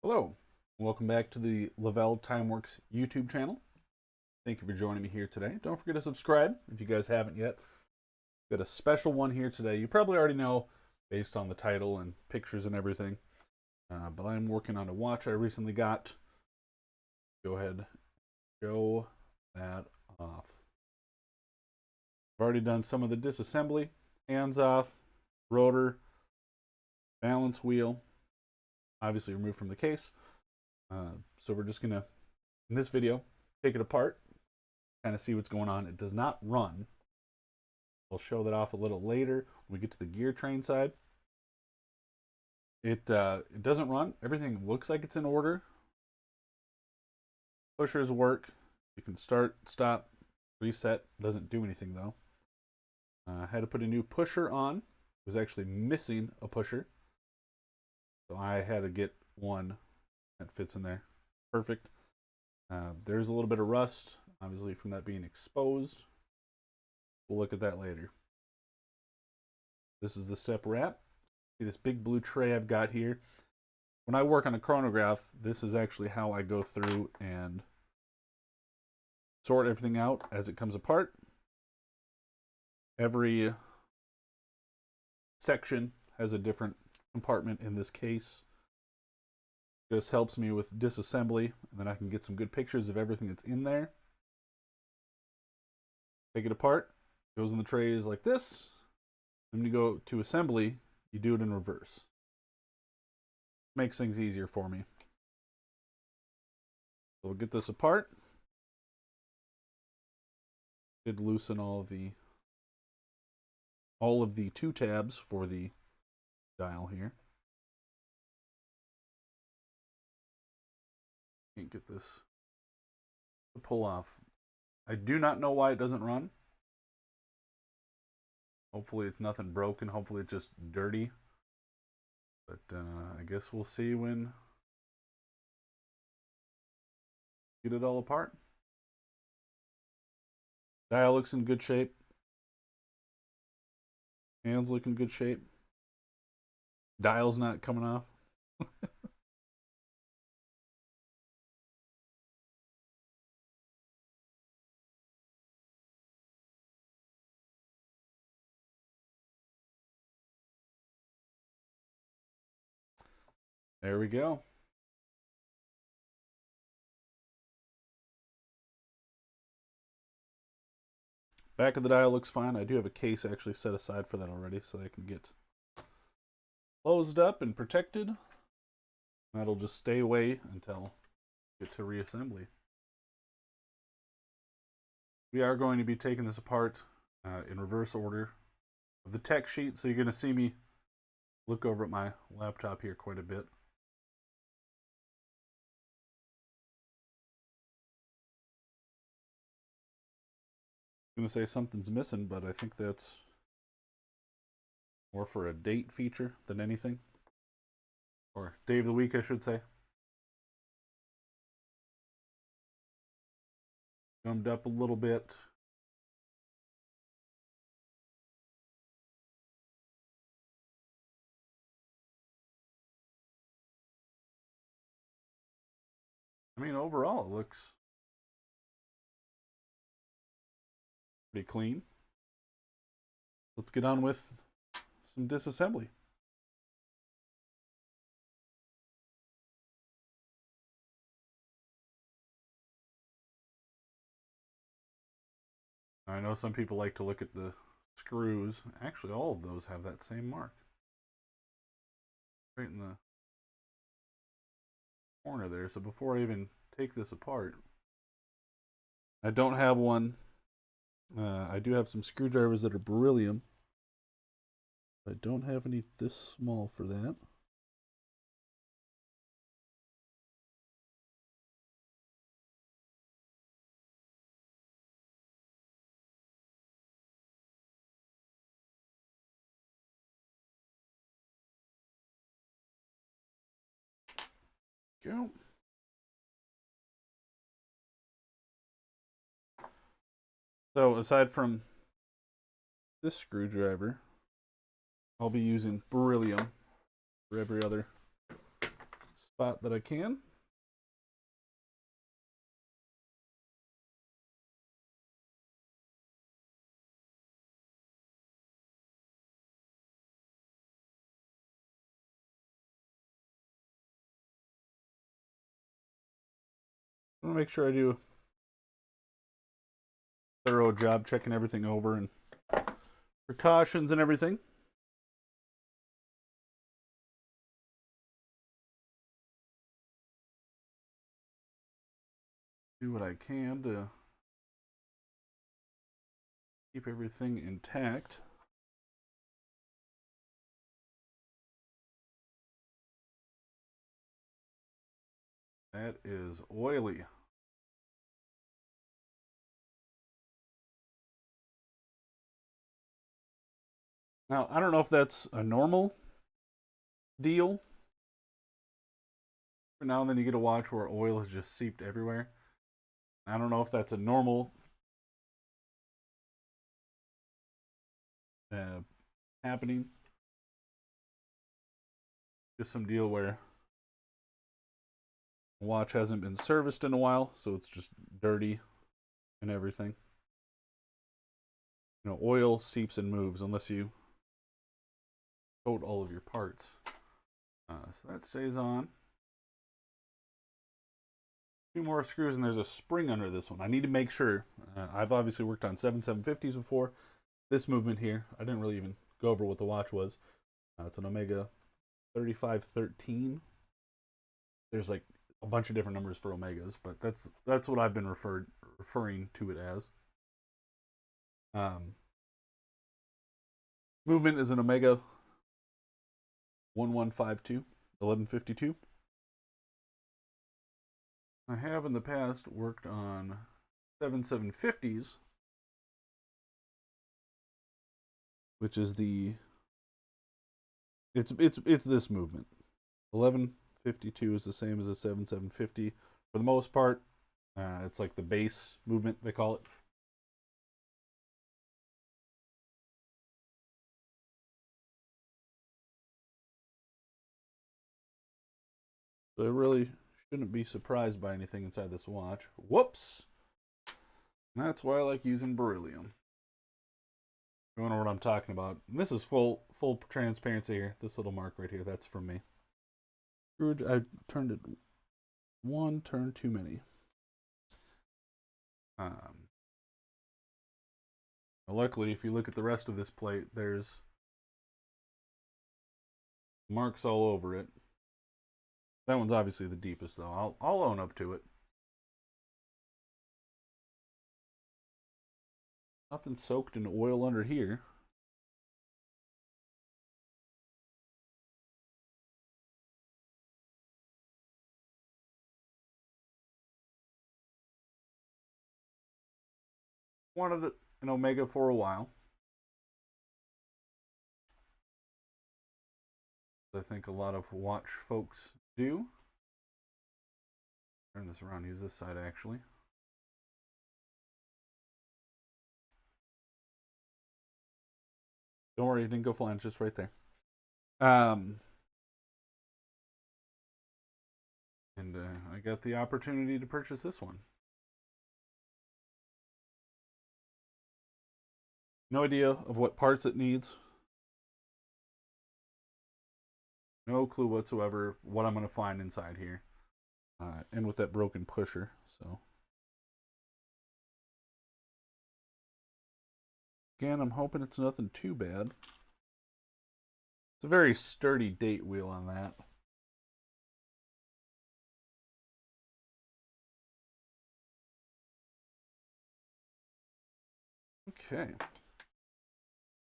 Hello, welcome back to the Lavelle Time Works YouTube channel. Thank you for joining me here today. Don't forget to subscribe if you guys haven't yet. Got a special one here today. You probably already know based on the title and pictures and everything, but I'm working on a watch I recently got. Go ahead and show that off. I've already done some of the disassembly, hands off, rotor, balance wheel, obviously removed from the case. So we're just gonna, in this video, take it apart, kind of see what's going on. It does not run. I'll show that off a little later when we get to the gear train side. It doesn't run. Everything looks like it's in order. Pushers work. You can start, stop, reset. Doesn't do anything though. I had to put a new pusher on. It was actually missing a pusher, so I had to get one that fits in there. Perfect. There's a little bit of rust, obviously, from that being exposed. We'll look at that later. This is the step wrap. See this big blue tray I've got here. When I work on a chronograph, this is actually how I go through and sort everything out as it comes apart. Every section has a different compartment in this case. This helps me with disassembly, and then I can get some good pictures of everything that's in there. Take it apart, goes in the trays like this. And when you go to assembly, you do it in reverse. Makes things easier for me. So we'll get this apart. Did loosen all of the two tabs for the dial here. Can't get this to pull off. I do not know why it doesn't run. Hopefully it's nothing broken. Hopefully it's just dirty. But I guess we'll see when we get it all apart. Dial looks in good shape. Hands look in good shape. Dial's not coming off. There we go. Back of the dial looks fine. I do have a case actually set aside for that already, so they can get closed up and protected. That'll just stay away until we get to reassembly. We are going to be taking this apart in reverse order of the tech sheet, so you're going to see me look over at my laptop here quite a bit. I'm going to say something's missing, but I think that's more for a date feature than anything. Or day of the week, I should say. Gummed up a little bit. I mean, overall, it looks pretty clean. Let's get on with some disassembly. I know some people like to look at the screws. Actually, all of those have that same mark. Right in the corner there. So before I even take this apart, I don't have one. I do have some screwdrivers that are beryllium. I don't have any this small for that. Go. So aside from this screwdriver, I'll be using beryllium for every other spot that I can. I want to make sure I do a thorough job checking everything over and precautions and everything. Do what I can to keep everything intact. That is oily. Now, I don't know if that's a normal deal. For now and then you get a watch where oil has just seeped everywhere. I don't know if that's a normal happening. Just some deal where the watch hasn't been serviced in a while, so it's just dirty and everything. You know, oil seeps and moves unless you coat all of your parts. So that stays on. Two more screws, and there's a spring under this one. I need to make sure. I've obviously worked on 750s before. This movement here, I didn't really even go over what the watch was. It's an Omega 3513. There's like a bunch of different numbers for Omegas, but that's what I've been referring to it as. Movement is an Omega 1152, 1152. I have in the past worked on 750s, which is it's this movement. 1152 is the same as a 7750 for the most part. It's like the base movement, they call it. So I really shouldn't be surprised by anything inside this watch. Whoops! That's why I like using beryllium. You don't know what I'm talking about. And this is full transparency here. This little mark right here, that's from me. I turned it one turn too many. Luckily, if you look at the rest of this plate, there's marks all over it. That one's obviously the deepest, though. I'll own up to it. Nothing soaked in oil under here. Wanted an Omega for a while. I think a lot of watch folks do. Turn this around, use this side actually. Don't worry, it didn't go flying, it's just right there. And I got the opportunity to purchase this one. No idea of what parts it needs. No clue whatsoever what I'm going to find inside here. And with that broken pusher, so. Again, I'm hoping it's nothing too bad. It's a very sturdy date wheel on that. Okay.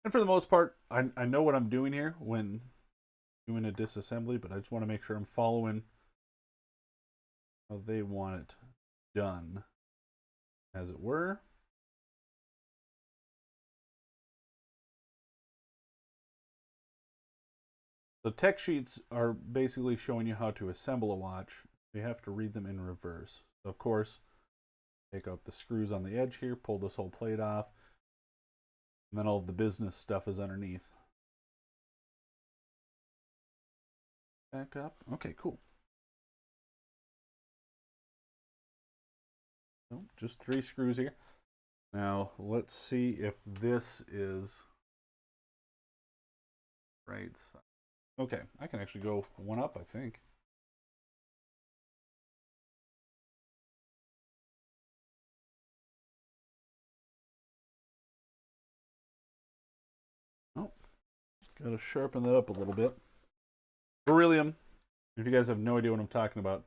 And for the most part, I know what I'm doing here when doing a disassembly, but I just want to make sure I'm following how they want it done, as it were. The tech sheets are basically showing you how to assemble a watch. You have to read them in reverse. So of course, take out the screws on the edge here, pull this whole plate off, and then all of the business stuff is underneath. Back up. Okay, cool. Nope, just 3 screws here. Now, let's see if this is right. Okay, I can actually go one up, I think. Oh, gotta sharpen that up a little bit. Beryllium, if you guys have no idea what I'm talking about.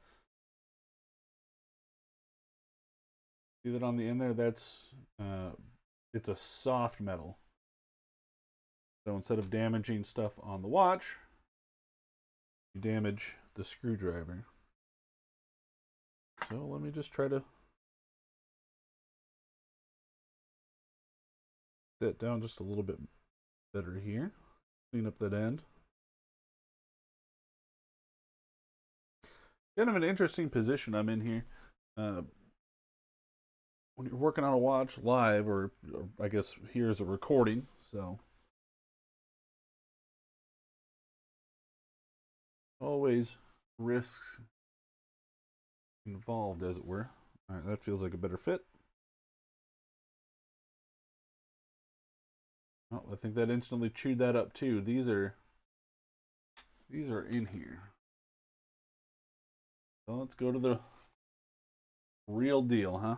See that on the end there? That's, it's a soft metal. So instead of damaging stuff on the watch, you damage the screwdriver. So let me just try to set down just a little bit better here. Clean up that end. Kind of an interesting position I'm in here. When you're working on a watch live, or I guess here's a recording, so always risks involved, as it were. All right, that feels like a better fit. Oh, I think that instantly chewed that up too. These are in here. So let's go to the real deal, huh?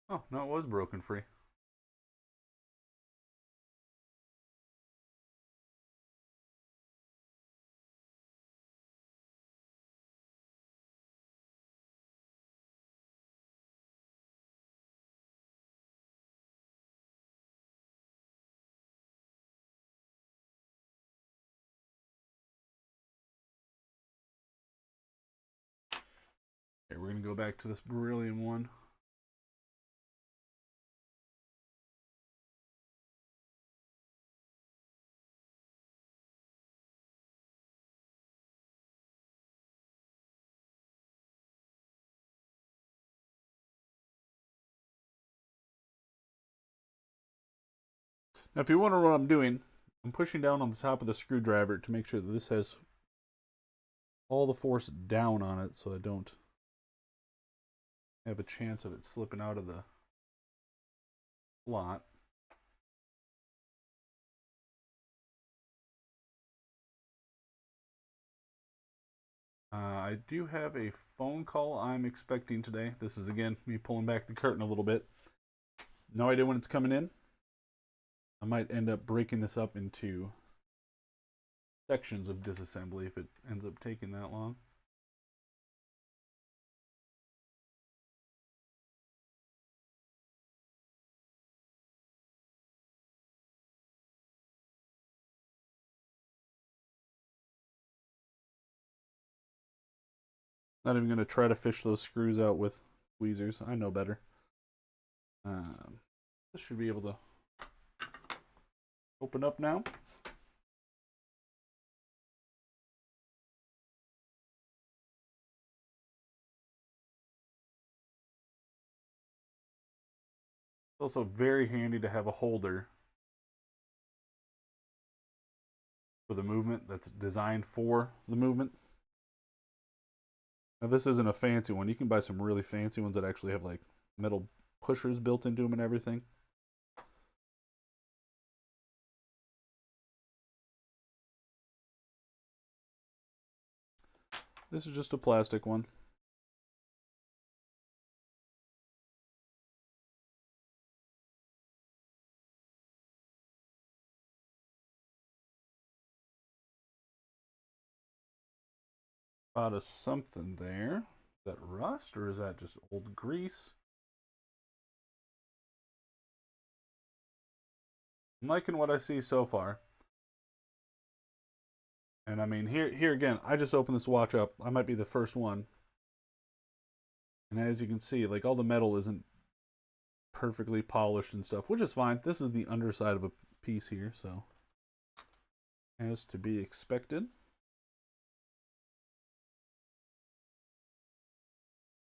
Oh, no, it was broken free. Okay, we're gonna go back to this beryllium one. Now, if you wonder what I'm doing, I'm pushing down on the top of the screwdriver to make sure that this has all the force down on it, so I don't have a chance of it slipping out of the slot. I do have a phone call I'm expecting today. This is, again, me pulling back the curtain a little bit. No idea when it's coming in. I might end up breaking this up into sections of disassembly if it ends up taking that long. Not even going to try to fish those screws out with tweezers. I know better. This should be able to open up now. It's also very handy to have a holder for the movement that's designed for the movement. Now, this isn't a fancy one. You can buy some really fancy ones that actually have like metal pushers built into them and everything. This is just a plastic one. Spot of something there. Is that rust or is that just old grease? I'm liking what I see so far. And I mean, here again, I just opened this watch up. I might be the first one. And as you can see, like all the metal isn't perfectly polished and stuff, which is fine. This is the underside of a piece here, so as to be expected.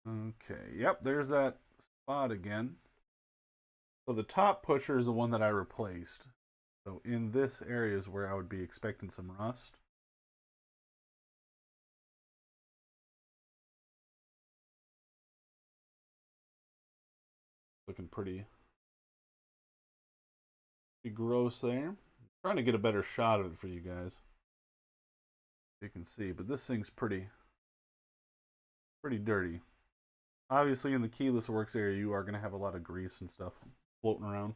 Okay, yep, there's that spot again. So the top pusher is the one that I replaced. So in this area is where I would be expecting some rust. Looking pretty gross there. I'm trying to get a better shot of it for you guys. You can see, but this thing's pretty dirty. Obviously, in the keyless works area, you are going to have a lot of grease and stuff floating around.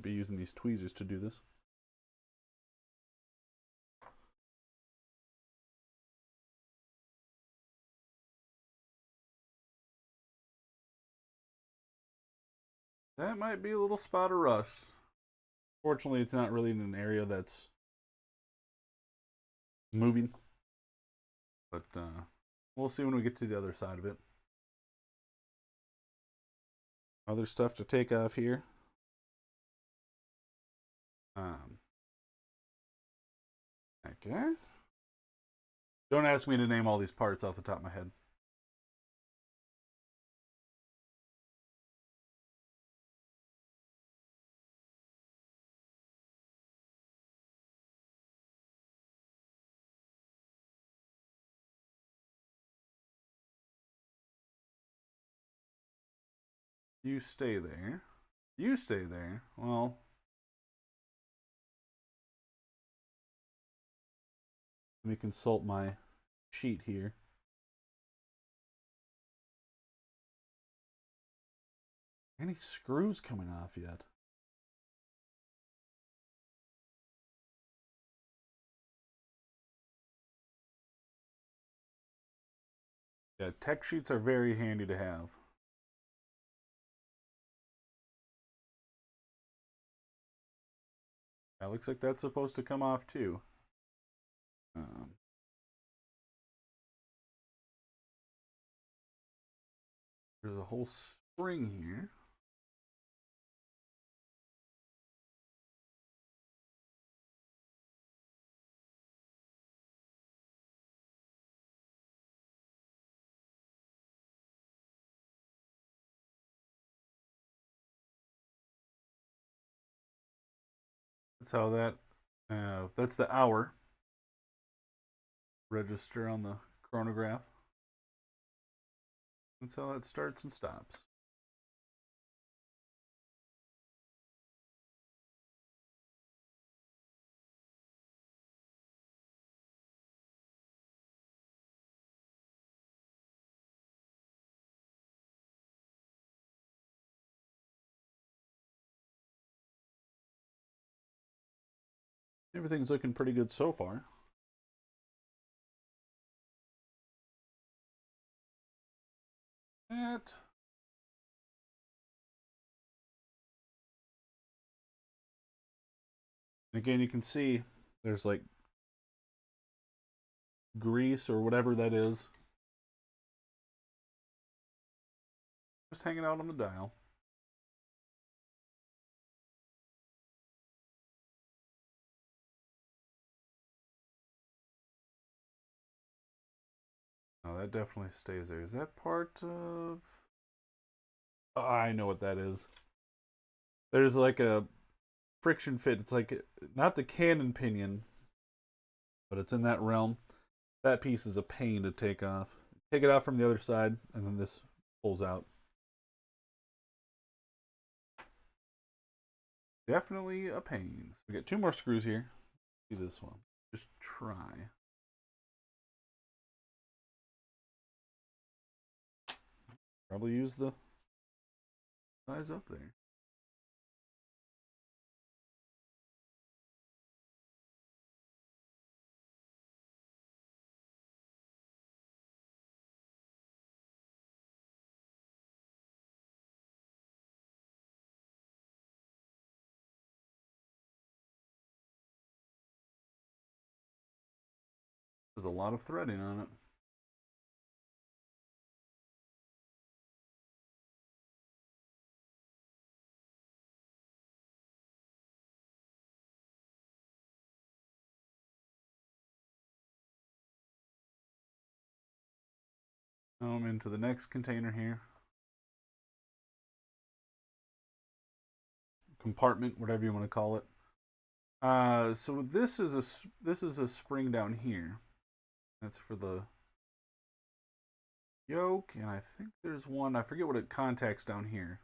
Be using these tweezers to do this. That might be a little spot of rust. Fortunately, it's not really in an area that's moving. But we'll see when we get to the other side of it. Other stuff to take off here. Okay. Don't ask me to name all these parts off the top of my head. You stay there. You stay there. Well, let me consult my sheet here. Any screws coming off yet? Yeah, tech sheets are very handy to have. That looks like that's supposed to come off too. There's a whole spring here. That's how that, that's the hour register on the chronograph. That's how that starts and stops. Everything's looking pretty good so far. That. Again, you can see there's like grease or whatever that is just hanging out on the dial. Oh, that definitely stays there. Is that part of... Oh, I know what that is. There's like a friction fit. It's like not the cannon pinion, but it's in that realm. That piece is a pain to take off. Take it out from the other side, and then this pulls out. Definitely a pain. So we got 2 more screws here. See this one. Just try. Probably use the size up there. There's a lot of threading on it. Now I'm into the next container here. Compartment, whatever you want to call it. So this is a spring down here. That's for the yoke, and I think there's one, I forget what it contacts down here,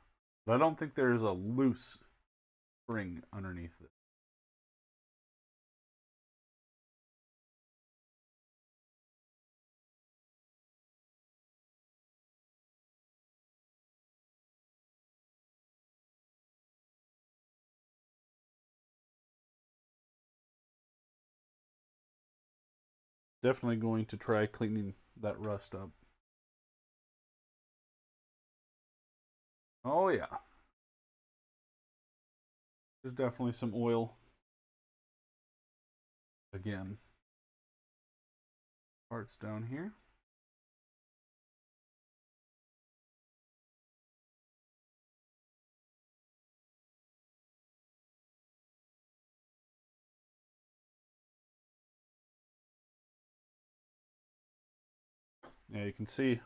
but I don't think there's a loose spring underneath it. Definitely going to try cleaning that rust up. Oh yeah, there's definitely some oil again. Parts down here. Yeah, you can see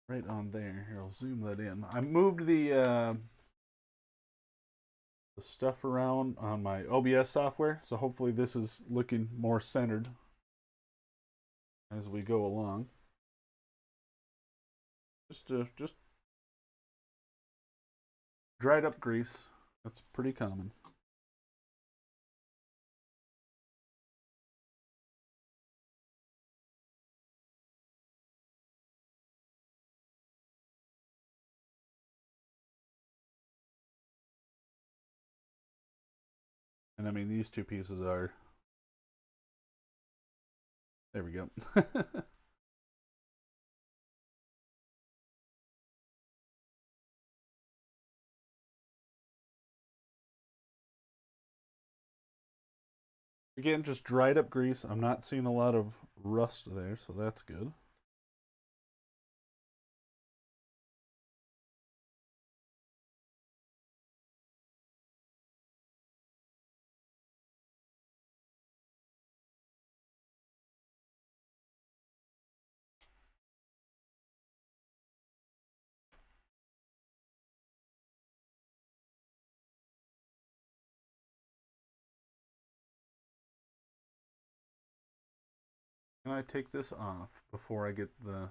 right on there. Here, I'll zoom that in. I moved the stuff around on my OBS software, so hopefully this is looking more centered as we go along. Just dried up grease. That's pretty common. And I mean, these two pieces are, there we go. Again, just dried up grease. I'm not seeing a lot of rust there, so that's good. Can I take this off before I get the...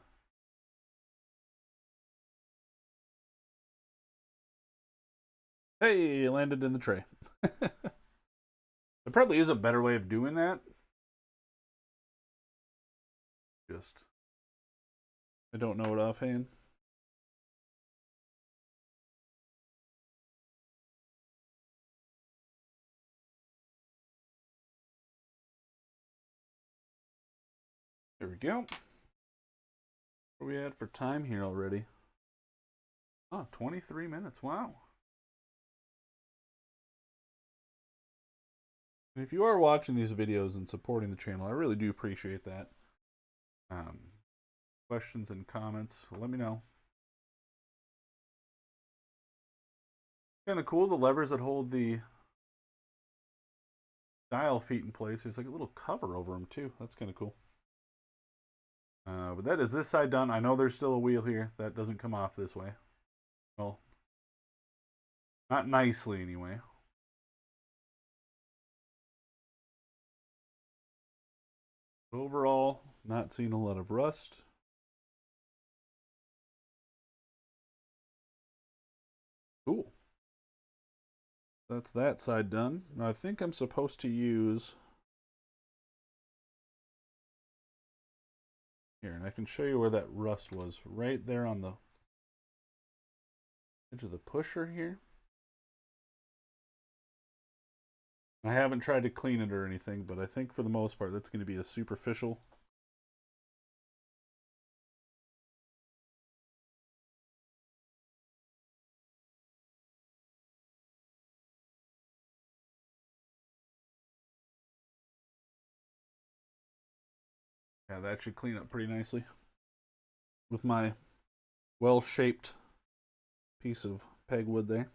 Hey, it landed in the tray. There probably is a better way of doing that. Just, I don't know it offhand. There we go. What are we at for time here already? Oh, 23 minutes. Wow. And if you are watching these videos and supporting the channel, I really do appreciate that. Questions and comments, let me know. Kind of cool, the levers that hold the dial feet in place. There's like a little cover over them too. That's kind of cool. But that is this side done. I know there's still a wheel here. That doesn't come off this way. Well, not nicely anyway. Overall, not seeing a lot of rust. Cool. That's that side done. Now I think I'm supposed to use... Here, and I can show you where that rust was. Right there on the edge of the pusher here. I haven't tried to clean it or anything, but I think for the most part that's going to be a superficial. Yeah, that should clean up pretty nicely with my well-shaped piece of pegwood there.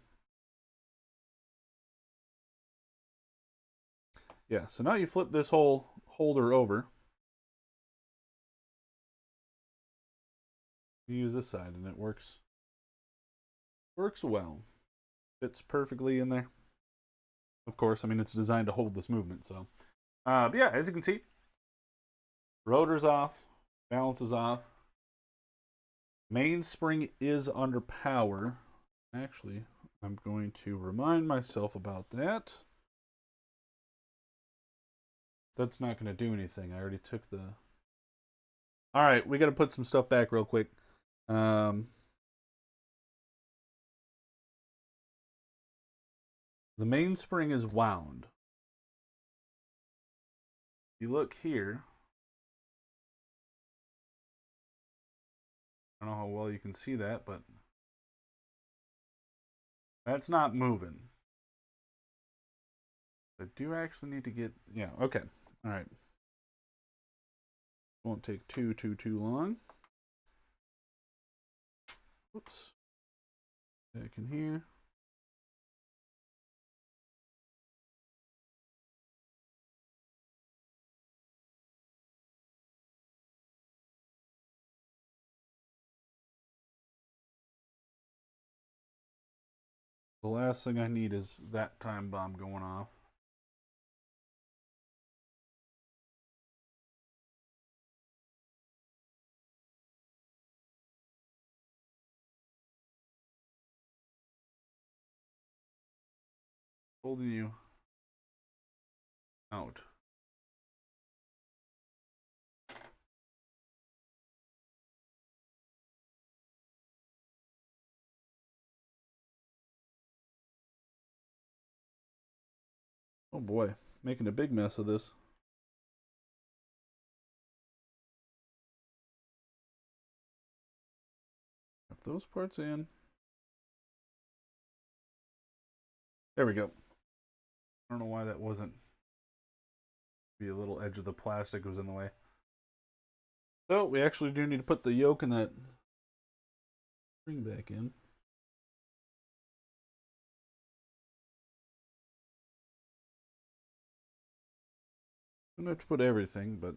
Yeah, so now you flip this whole holder over. You use this side and it works well. Fits perfectly in there. Of course, I mean, it's designed to hold this movement, so. But yeah, as you can see, rotor's off, balance is off. Mainspring is under power. Actually, I'm going to remind myself about that. That's not going to do anything. I already took the... All right, we got to put some stuff back real quick. The mainspring is wound. If you look here, I don't know how well you can see that, but that's not moving. I do actually need to get... Yeah, okay. All right. Won't take too long. Oops. Back in here. The last thing I need is that time bomb going off. Holding you out. Oh boy, making a big mess of this. Put those parts in. There we go. I don't know why that wasn't. Be a little edge of the plastic was in the way. So we actually do need to put the yoke and that spring back in. I don't have to put everything, but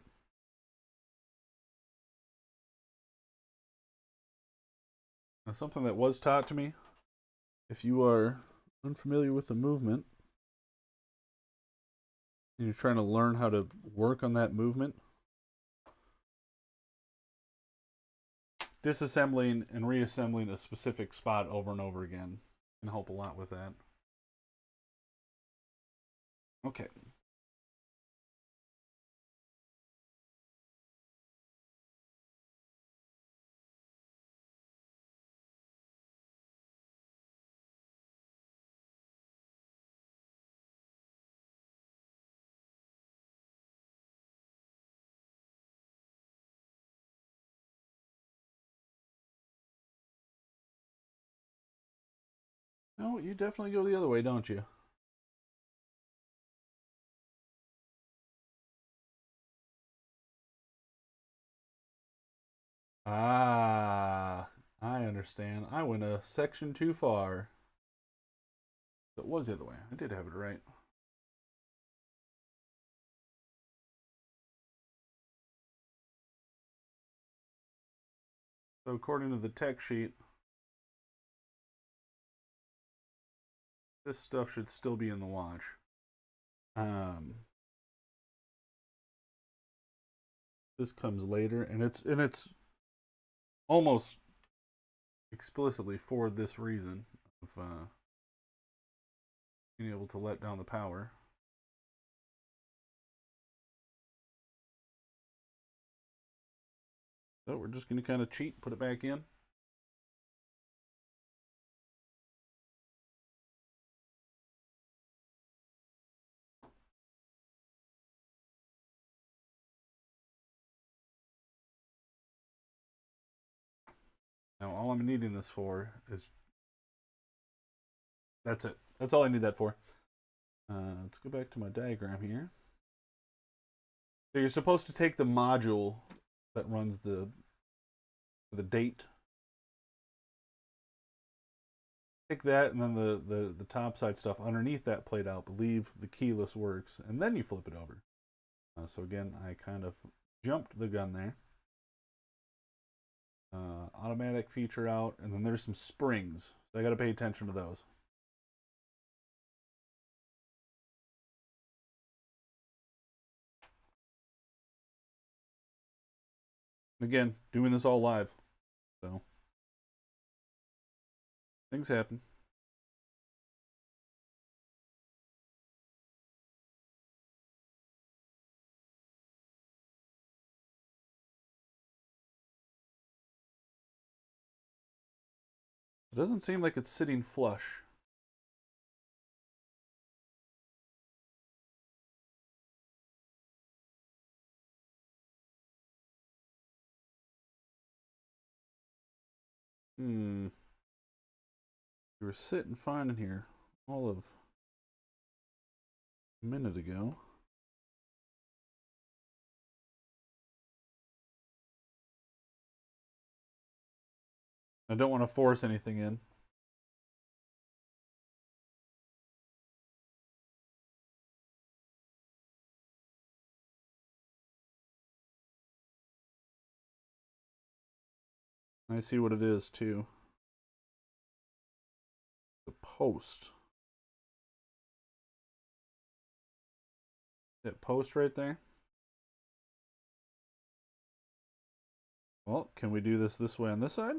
now something that was taught to me. If you are unfamiliar with the movement and you're trying to learn how to work on that movement, disassembling and reassembling a specific spot over and over again can help a lot with that. Okay. No, you definitely go the other way, don't you? Ah, I understand. I went a section too far. It was the other way. I did have it right. So according to the tech sheet, this stuff should still be in the watch. This comes later, and it's almost explicitly for this reason of being able to let down the power. So we're just going to kind of cheat, put it back in. Now all I'm needing this for is, that's it. That's all I need that for. Let's go back to my diagram here. So you're supposed to take the module that runs the date. Take that, and then the top side stuff underneath that plate out, but leave the keyless works, and then you flip it over. So again, I kind of jumped the gun there. automatic feature out, and then there's some springs. So I got to pay attention to those. Again, doing this all live, so things happen. It doesn't seem like it's sitting flush. You were sitting fine in here all of a minute ago. I don't want to force anything in. I see what it is too. The post. That post right there. Well, can we do this way on this side?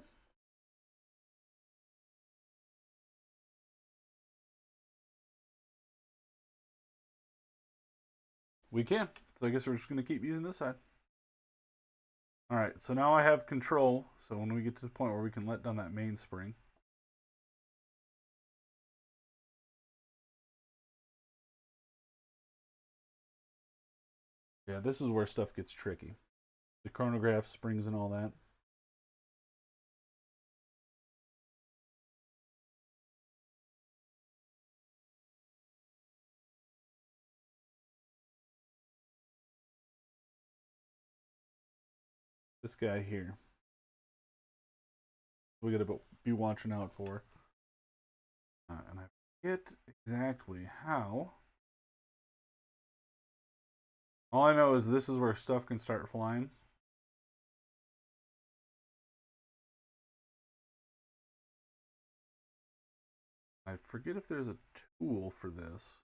We can. So I guess we're just going to keep using this side. All right, so now I have control. So when we get to the point where we can let down that mainspring. Yeah, this is where stuff gets tricky. The chronograph springs and all that. This guy here. We got to be watching out for. And I forget exactly how. All I know is this is where stuff can start flying. I forget if there's a tool for this.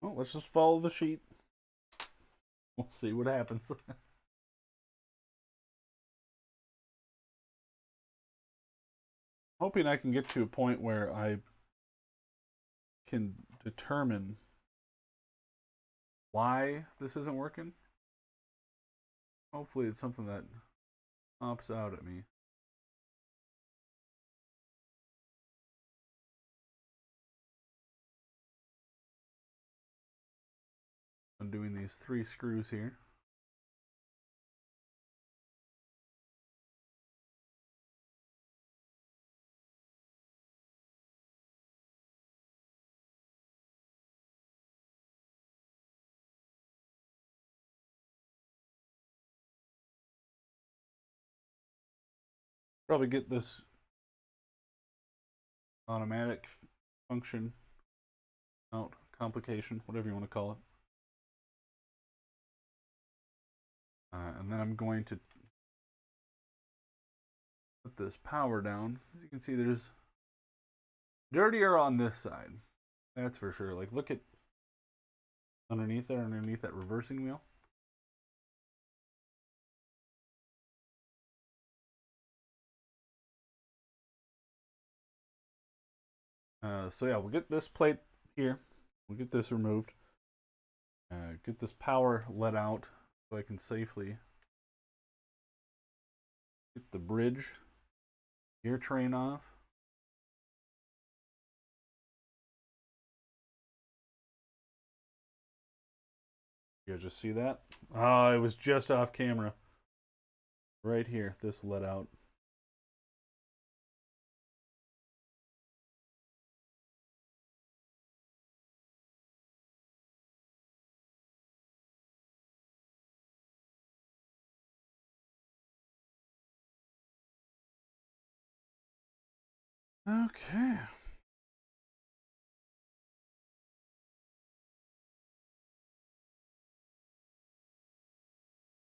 Well, let's just follow the sheet. We'll see what happens. Hoping I can get to a point where I can determine why this isn't working. Hopefully it's something that pops out at me. I'm doing these 3 screws here. Probably get this automatic function out, complication, whatever you want to call it. And then I'm going to put this power down. As you can see, there's dirtier on this side. That's for sure. Like, look at underneath there, underneath that reversing wheel. So yeah, we'll get this plate here. We'll get this removed. Get this power let out so I can safely get the bridge gear train off. You guys just see that? Oh, it was just off camera. Right here, this let out. Okay.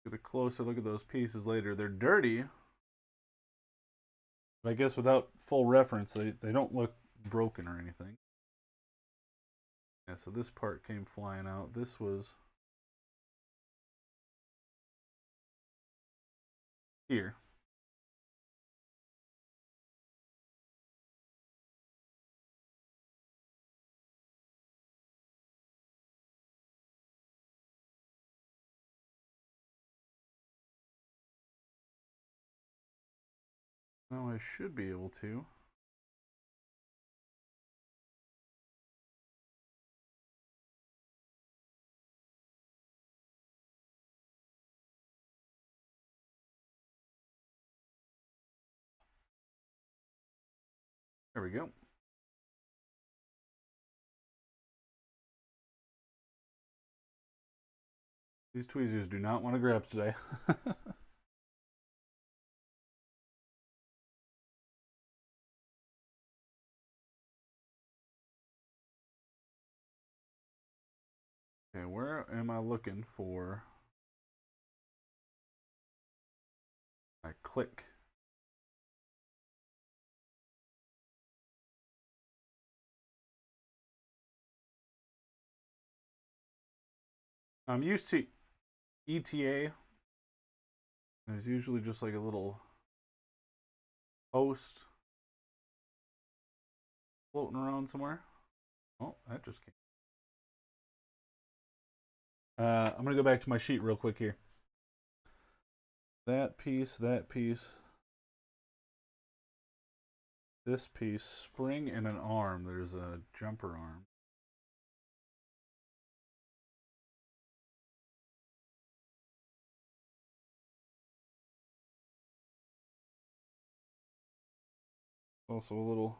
Get a closer look at those pieces later. They're dirty. But I guess without full reference, they don't look broken or anything. Yeah, so this part came flying out. This was here. Now I should be able to. There we go. These tweezers do not want to grab today. Okay, where am I looking for my click? I'm used to ETA. There's usually just like a little post floating around somewhere. Oh, that just came. I'm gonna go back to my sheet real quick here. That piece, this piece, spring and an arm. There's a jumper arm. Also a little.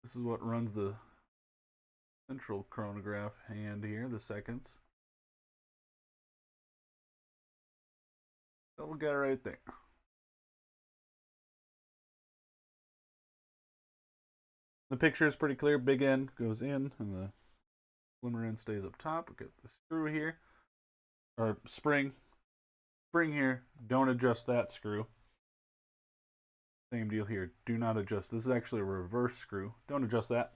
This is what runs the central chronograph hand here, the seconds. So we'll get it right there. The picture is pretty clear. Big end goes in, and the slimmer end stays up top. We get the screw here, or spring here. Don't adjust that screw. Same deal here. Do not adjust. This is actually a reverse screw. Don't adjust that.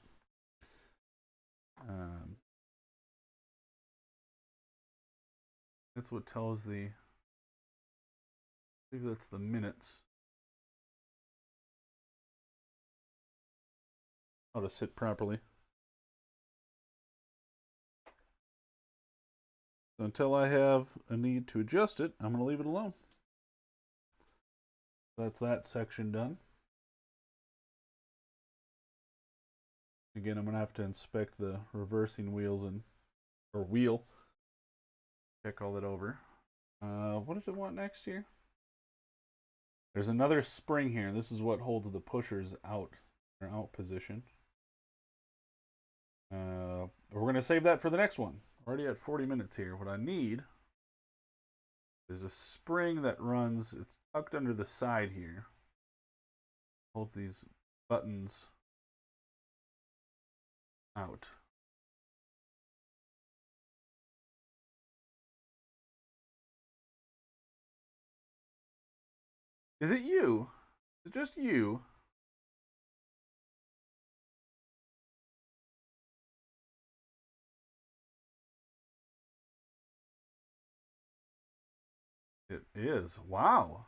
That's what tells the. I believe that's the minutes. How to sit properly. So until I have a need to adjust it, I'm going to leave it alone. That's that section done. Again, I'm going to have to inspect the reversing wheels or wheel. Check all that over. What does it want next here? There's another spring here. This is what holds the pushers out, or out position. We're going to save that for the next one. Already at 40 minutes here. What I need is a spring that runs, it's tucked under the side here. Holds these buttons out. Is it you? Is it just you? It is. Wow.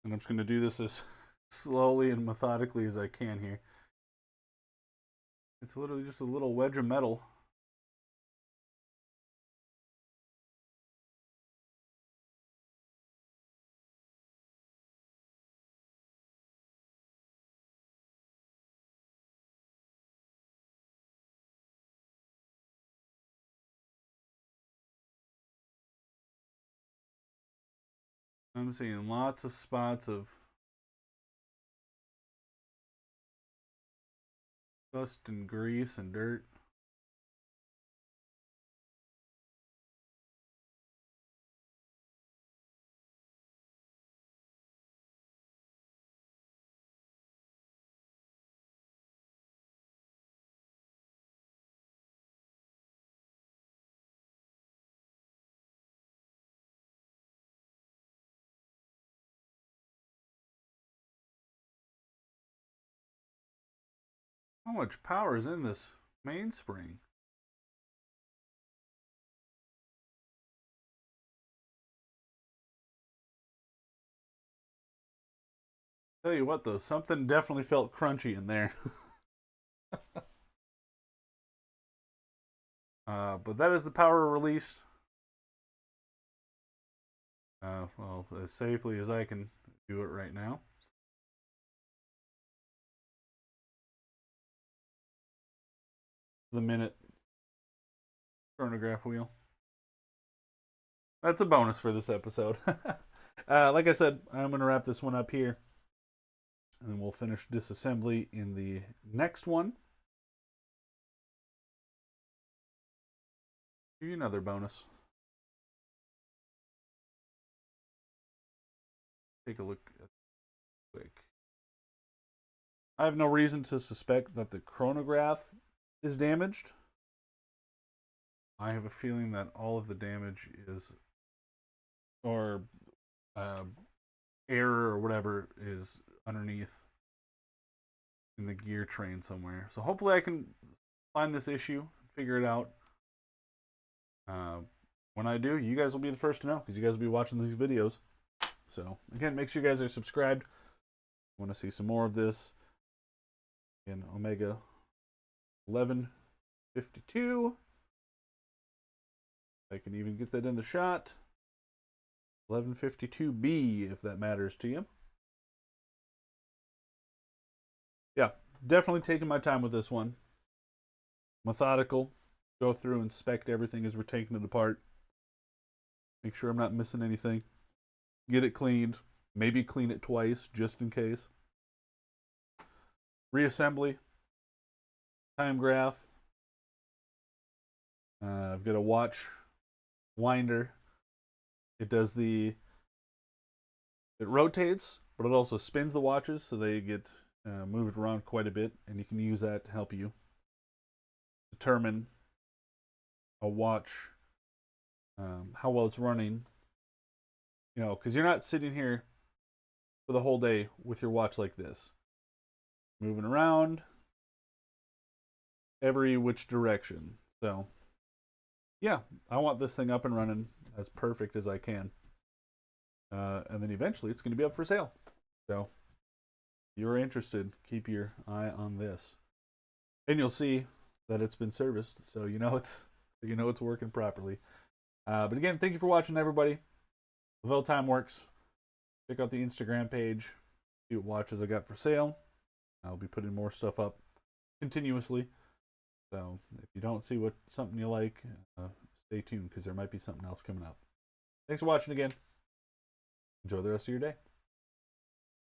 And I'm just going to do this as slowly and methodically as I can here. It's literally just a little wedge of metal. I'm seeing lots of spots of dust and grease and dirt. How much power is in this mainspring? Tell you what though, something definitely felt crunchy in there. But that is the power released. Well, as safely as I can do it right now. The minute chronograph wheel. That's a bonus for this episode. Like I said, I'm going to wrap this one up here. And then we'll finish disassembly in the next one. Give you another bonus. Take a look at quick. I have no reason to suspect that the chronograph is damaged. I have a feeling that all of the damage is, or error or whatever is underneath in the gear train somewhere. So hopefully I can find this issue, figure it out. When I do, you guys will be the first to know because you guys will be watching these videos. So again, make sure you guys are subscribed. Want to see some more of this in Omega 1152. I can even get that in the shot. 1152B, if that matters to you. Yeah, definitely taking my time with this one. Methodical. Go through, inspect everything as we're taking it apart. Make sure I'm not missing anything. Get it cleaned. Maybe clean it twice, just in case. Reassembly. Time graph. I've got a watch winder. It does it rotates, but it also spins the watches so they get moved around quite a bit, and you can use that to help you determine a watch, how well it's running. You know, because you're not sitting here for the whole day with your watch like this, moving around every which direction. So, yeah, I want this thing up and running as perfect as I can. And then eventually it's going to be up for sale. So, if you're interested, keep your eye on this. And you'll see that it's been serviced, so you know it's working properly. But again, thank you for watching, everybody. Lavelle Time Works. Check out the Instagram page. See what watches I got for sale. I'll be putting more stuff up continuously. So if you don't see something you like, stay tuned because there might be something else coming up. Thanks for watching again. Enjoy the rest of your day.